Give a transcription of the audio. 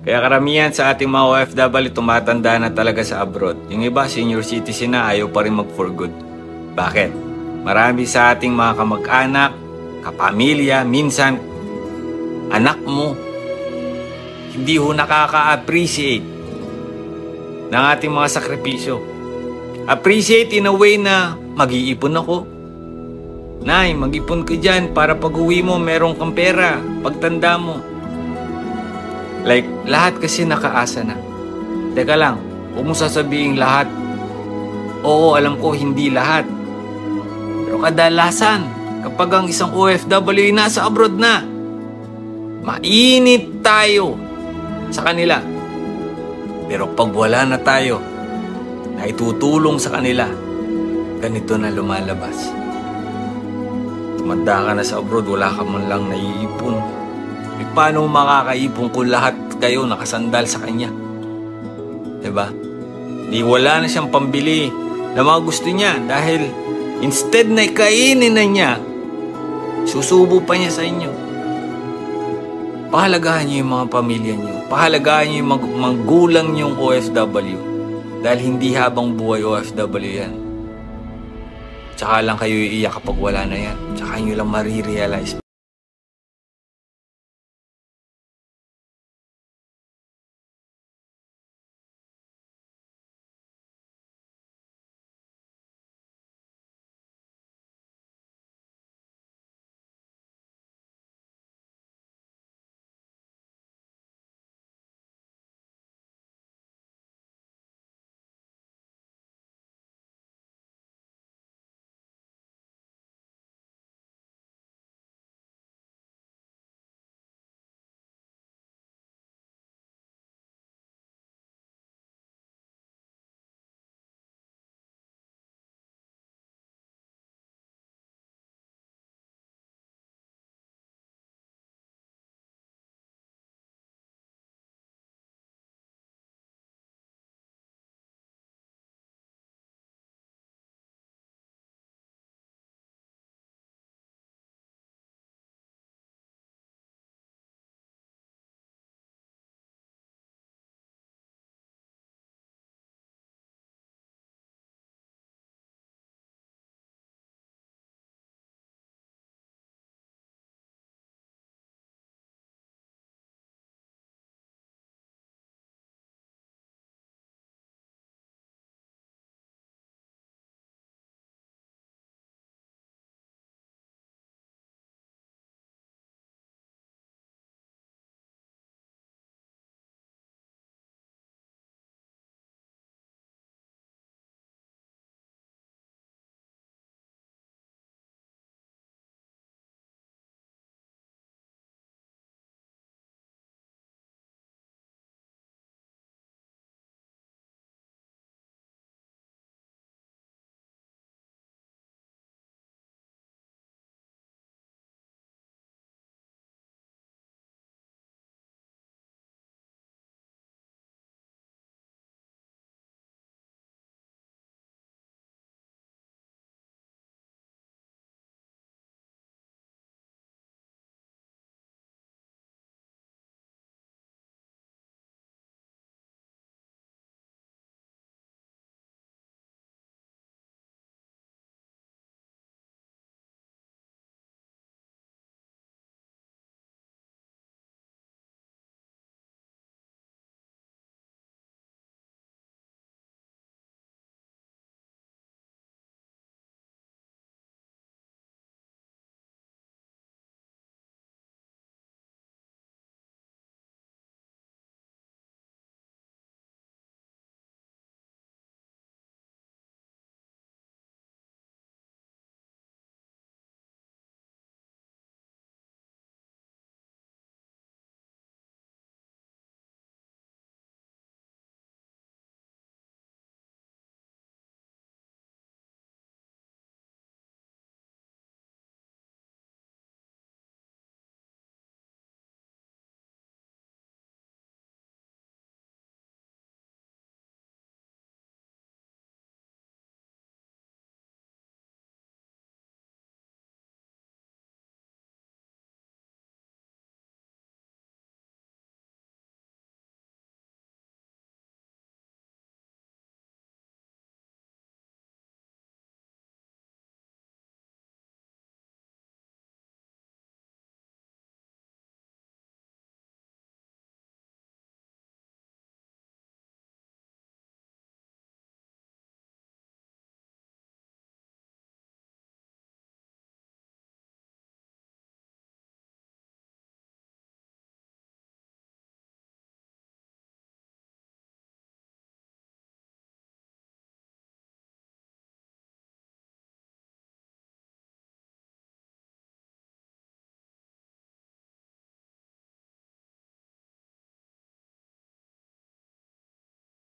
Kaya karamihan sa ating mga OFW tumatanda na talaga sa abroad. Yung iba, senior citizen na, ayaw pa rin mag-for good. Bakit? Marami sa ating mga kamag-anak, kapamilya, minsan, anak mo, hindi ho nakaka-appreciate ng ating mga sakripisyo. Appreciate in a way na mag-iipon ako. Nay, mag-ipon ka dyan para pag-uwi mo, meron kang pera, pagtanda mo. Like, lahat kasi nakaasa na. Teka lang, huwag mo sasabihin lahat. Oo, alam ko, hindi lahat. Pero kadalasan, kapag ang isang OFW ay nasa abroad na, mainit tayo sa kanila. Pero pag wala na tayo, na itutulong sa kanila, ganito na lumalabas. Tumanda ka na sa abroad, wala ka man lang naiipon. E paano makakaipon kung lahat kayo nakasandal sa kanya? Diba? Di wala na siyang pambili na mga gusto niya dahil instead na ikainin na niya, susubo pa niya sa inyo. Pahalagahan niyo yung mga pamilya niyo. Pahalagahan niyo yung magulang niyong OFW. Dahil hindi habang buhay OFW yan. Tsaka lang kayo iiyak kapag wala na yan. Tsaka nyo lang marirealize